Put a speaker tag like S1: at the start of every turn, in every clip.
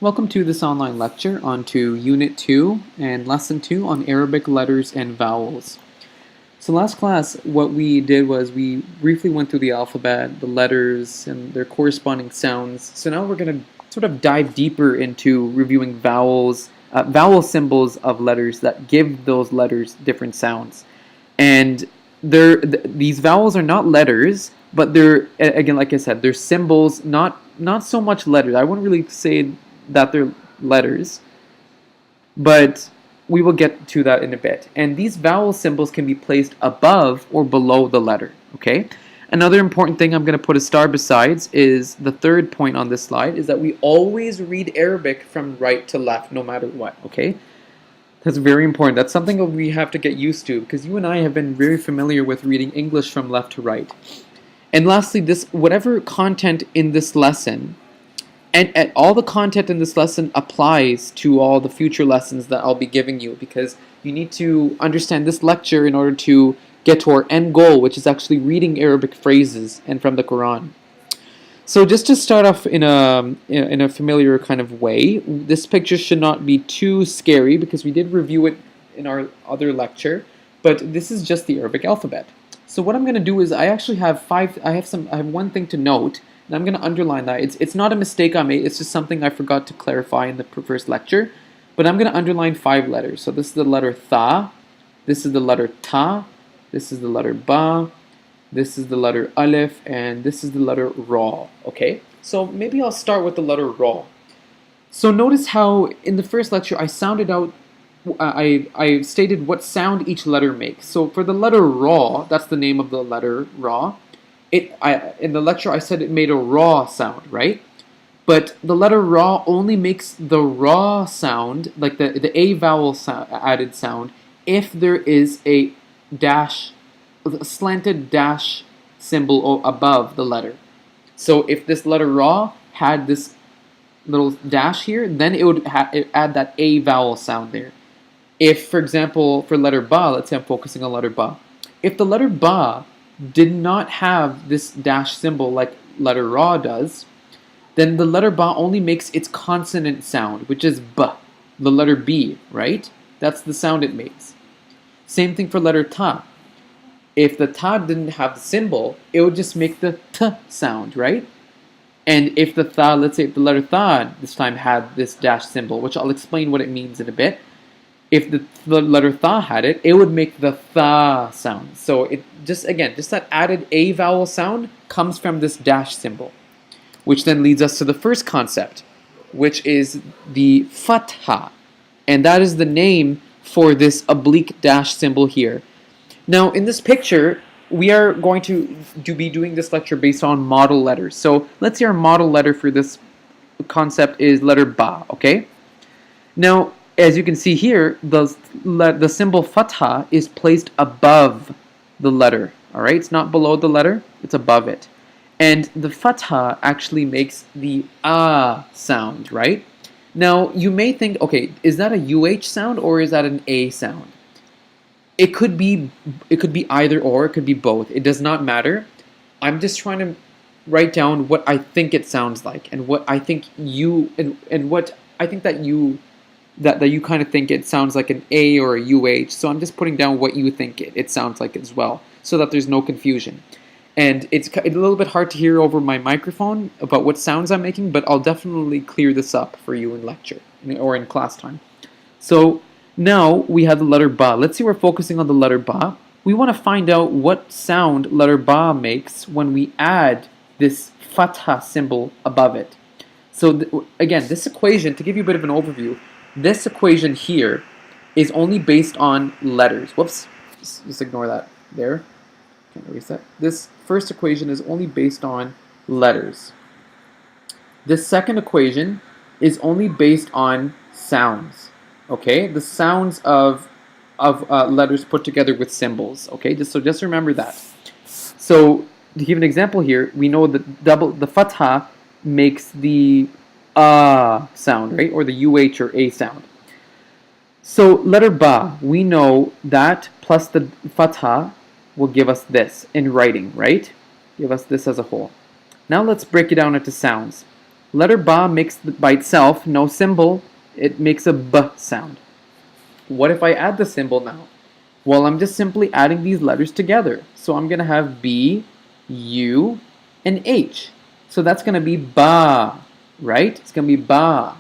S1: Welcome to this online lecture onto Unit 2 and Lesson 2 on Arabic letters and vowels. So last class, what we did was we briefly went through the alphabet, the letters, and their corresponding sounds. So now we're going to sort of dive deeper into reviewing vowels, vowel symbols of letters that give those letters different sounds. And these vowels are not letters, but they're, again, like I said, they're symbols, not so much letters. I wouldn't really say that they're letters, but we will get to that in a bit. And these vowel symbols can be placed above or below the letter, okay? Another important thing I'm going to put a star besides is the third point on this slide is that we always read Arabic from right to left no matter what, okay? That's very important. That's something that we have to get used to because you and I have been very familiar with reading English from left to right. And lastly, whatever content in this lesson, and all the content in this lesson applies to all the future lessons that I'll be giving you because you need to understand this lecture in order to get to our end goal, which is actually reading Arabic phrases and from the Quran. So just to start off in a familiar kind of way, this picture should not be too scary because we did review it in our other lecture, but this is just the Arabic alphabet. So what I'm going to do is I actually have I have one thing to note, and I'm going to underline that. It's not a mistake I made, it's just something I forgot to clarify in the first lecture, but I'm going to underline 5 letters. So this is the letter Tha, this is the letter Ta, this is the letter Ba, this is the letter Alif, and this is the letter Ra, okay? So maybe I'll start with the letter Ra. So notice how in the first lecture I sounded out, I stated what sound each letter makes. So for the letter Ra, that's the name of the letter Ra, in the lecture I said it made a raw sound, right? But the letter Ra only makes the raw sound, like the A vowel added sound, if there is a slanted dash symbol above the letter. So if this letter Ra had this little dash here, then it would add that A vowel sound there. If, for example, for letter Ba, let's say I'm focusing on letter Ba. If the letter Ba did not have this dash symbol like letter Ra does, then the letter Ba only makes its consonant sound, which is B, the letter B, right? That's the sound it makes. Same thing for letter Ta. If the Ta didn't have the symbol, it would just make the T sound, right? And if the Tha, let's say if the letter Tha this time had this dash symbol, which I'll explain what it means in a bit, if the letter Tha had it, it would make the Tha sound. So it just that added A vowel sound comes from this dash symbol, which then leads us to the first concept, which is the Fattah. And that is the name for this oblique dash symbol here. Now in this picture, we are going to be doing this lecture based on model letters. So let's say our model letter for this concept is letter Ba, okay? Now, as you can see here, the symbol Fattah is placed above the letter, alright? It's not below the letter, it's above it. And the Fattah actually makes the Ah sound, right? Now, you may think, okay, is that a UH sound or is that an A sound? It could be either or, it could be both. It does not matter. I'm just trying to write down what I think it sounds like and what I think what I think that you kind of think it sounds like an A or a UH. So I'm just putting down what you think it sounds like as well, so that there's no confusion. And it's a little bit hard to hear over my microphone about what sounds I'm making, but I'll definitely clear this up for you in lecture or in class time. So now we have the letter Ba. Let's say we're focusing on the letter Ba. We want to find out what sound letter Ba makes when we add this Fattah symbol above it. So again, this equation, to give you a bit of an overview, this equation here is only based on letters. Whoops, just ignore that there. Can't erase that. This first equation is only based on letters. This second equation is only based on sounds. Okay, the sounds of letters put together with symbols. Okay, just remember that. So to give an example here, we know that the Fattah makes the sound, right? Or the UH or A sound. So letter Ba, we know that plus the Fattah will give us this in writing, right? Give us this as a whole. Now let's break it down into sounds. Letter ba makes by itself, no symbol, it makes a b sound. What if I add the symbol now? Well, I'm just simply adding these letters together. So I'm going to have B, U, and H. So that's going to be ba, right? It's going to be ba.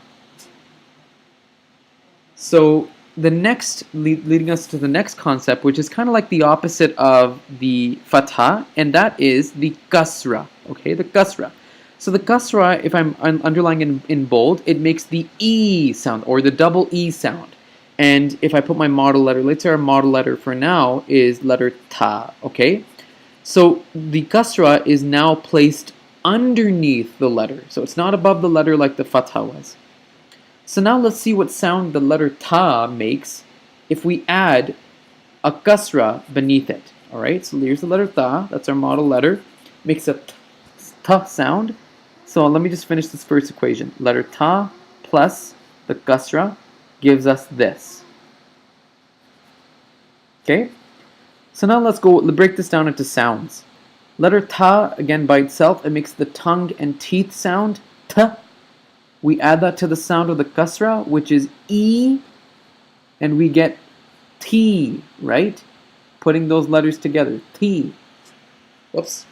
S1: So the next, leading us to the next concept, which is kind of like the opposite of the Fattah, and that is the Castra, okay, the Castra. So the Castra, if I'm underlining in bold, it makes the E sound, or the double E sound. And if I put my model letter, let's say our model letter for now is letter ta, okay? So the Castra is now placed underneath the letter. So it's not above the letter like the Fattah was. So now let's see what sound the letter ta makes if we add a Castra beneath it. Alright, so here's the letter ta, that's our model letter. Makes a t sound. So let me just finish this first equation. Letter ta plus the Castra gives us this. Okay? So now let's break this down into sounds. Letter ta, again by itself, it makes the tongue and teeth sound, t. We add that to the sound of the Castra, which is E, and we get T, right? Putting those letters together, T. Whoops.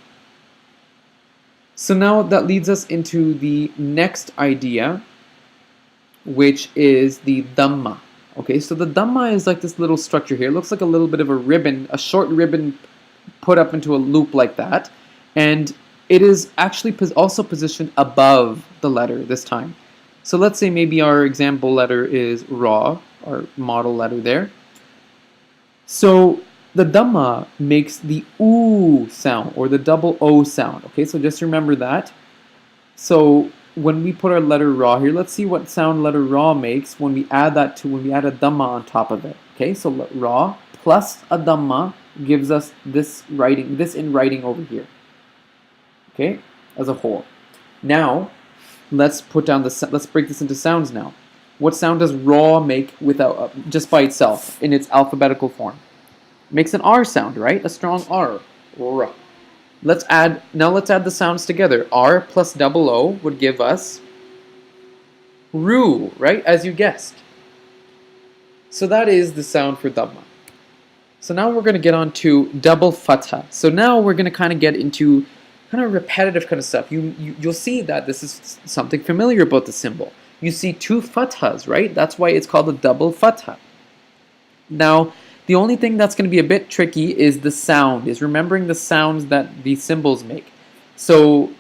S1: So now that leads us into the next idea, which is the Dhamma. Okay, so the Dhamma is like this little structure here. It looks like a little bit of a ribbon, a short ribbon put up into a loop like that. And it is actually also positioned above the letter this time. So let's say maybe our example letter is Ra, our model letter there. So the Dhamma makes the Oo sound, or the double O sound. Okay, so just remember that. So when we put our letter Ra here, let's see what sound letter Ra makes when we add a Dhamma on top of it. Okay, so Ra plus a Dhamma gives us this in writing over here. Okay, as a whole. Now, let's break this into sounds now. What sound does Ra make without just by itself in its alphabetical form? It makes an R sound, right? A strong R. Ra. Let's add the sounds together. R plus double O would give us Ru, right? As you guessed. So that is the sound for Dhamma. So now we're going to get on to Double Fatah. So now we're going to kind of get into kind of repetitive kind of stuff. You'll see that this is something familiar about the symbol. You see two Fathahs, right? That's why it's called a Double Fatah. Now, the only thing that's going to be a bit tricky is the sound, is remembering the sounds that these symbols make. So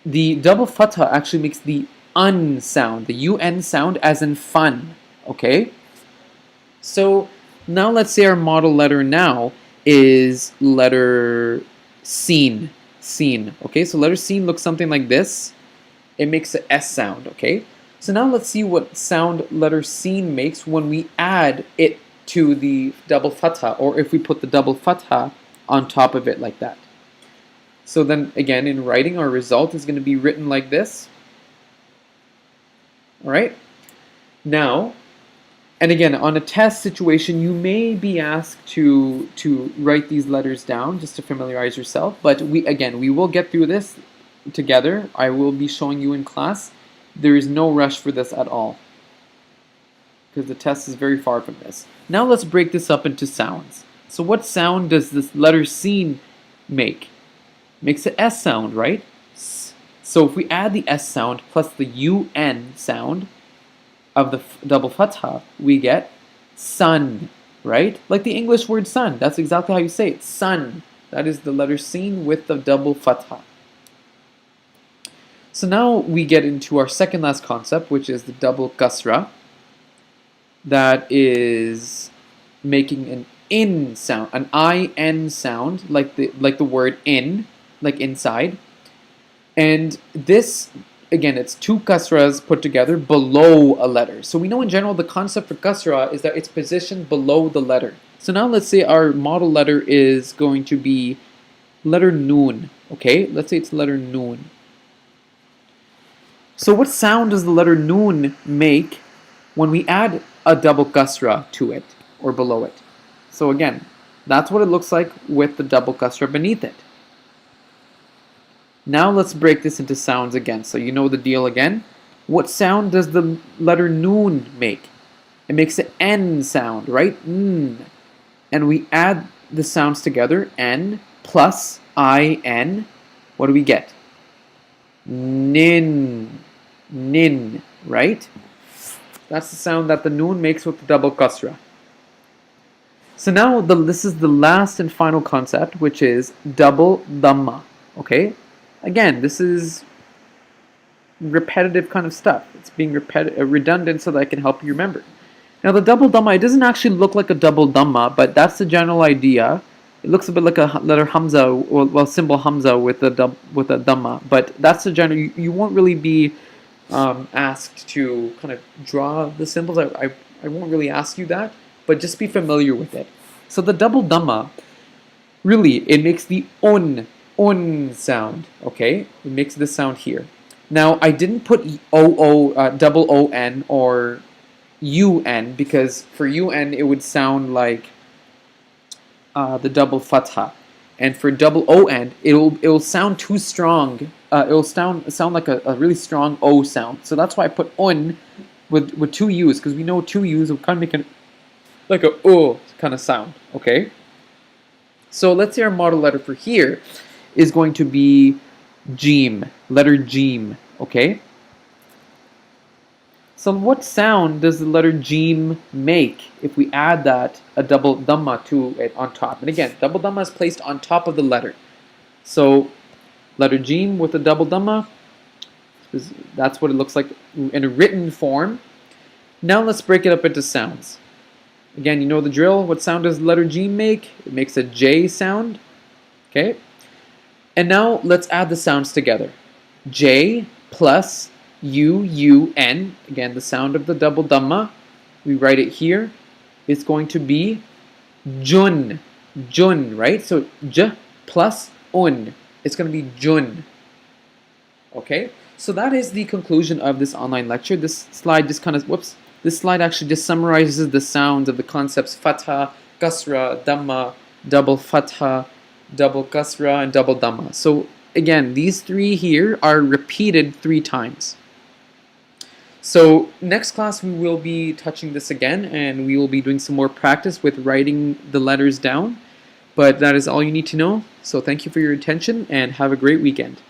S1: the Double Fatah actually makes the UN sound, the UN sound as in fun, okay? So now let's say our model letter now is letter Sin. Sin, okay? So letter Sin looks something like this. It makes an S sound, okay? So now let's see what sound letter Sin makes when we add it to the Double Fatah, or if we put the Double Fatah on top of it like that. So then again, in writing, our result is going to be written like this. Alright? Now, and again, on a test situation, you may be asked to write these letters down just to familiarize yourself, but we will get through this together. I will be showing you in class. There is no rush for this at all, because the test is very far from this. Now let's break this up into sounds. So what sound does this letter Sin make? Makes an S sound, right? So if we add the S sound plus the UN sound of the Double Fatah, we get sun, right? Like the English word sun. That's exactly how you say it. Sun. That is the letter Sin with the Double Fatah. So now we get into our second last concept, which is the Double Castra. That is making an in sound, an IN sound, like the word in, like inside. And this, again, it's two kasras put together below a letter. So we know in general the concept for kasra is that it's positioned below the letter. So now let's say our model letter is going to be letter Noon. Okay, let's say it's letter Noon. So what sound does the letter Noon make when we add a double kasra to it or below it? So again, that's what it looks like with the double kasra beneath it. Now let's break this into sounds again. So you know the deal again. What sound does the letter noon make? It makes an N sound, right? N. And we add the sounds together, N plus I-N. What do we get? Nin. Nin, right? That's the sound that the noon makes with the double kasra. So now this is the last and final concept, which is double dhamma. Okay? Again, this is repetitive kind of stuff. It's being redundant so that I can help you remember. Now the double dhamma, it doesn't actually look like a double dhamma, but that's the general idea. It looks a bit like a letter hamza, or well, symbol hamza with a dhamma, but that's the general. You won't really be asked to kind of draw the symbols. I won't really ask you that, but just be familiar with it. So the double dhamma, really, it makes the on sound. Okay, it makes this sound here. Now I didn't put double on or un, because for un it would sound like the double fatah, and for double on it'll sound too strong. It'll sound like a really strong o sound. So that's why I put on with two u's, because we know two u's will kind of make like a o kind of sound. Okay. So let's say our model letter for here is going to be Jim, letter Jim. Okay. So what sound does the letter Jim make if we add that a double dhamma to it on top? And again, double dhamma is placed on top of the letter. So letter Jim with a double dhamma, that's what it looks like in a written form. Now let's break it up into sounds. Again, you know the drill. What sound does the letter Jim make? It makes a J sound. Okay. And now let's add the sounds together. J plus U-U-N, again the sound of the double dhamma, we write it here, it's going to be Jun, Jun, right? So J plus Un, it's going to be Jun. Okay, so that is the conclusion of this online lecture. This slide just kind of, this slide actually just summarizes the sounds of the concepts Fattah, Kasra, Dhamma, Double Fatah, Double Castra, and Double Dhamma. So again, these three here are repeated 3 times. So next class we will be touching this again, and we will be doing some more practice with writing the letters down. But that is all you need to know. So thank you for your attention and have a great weekend.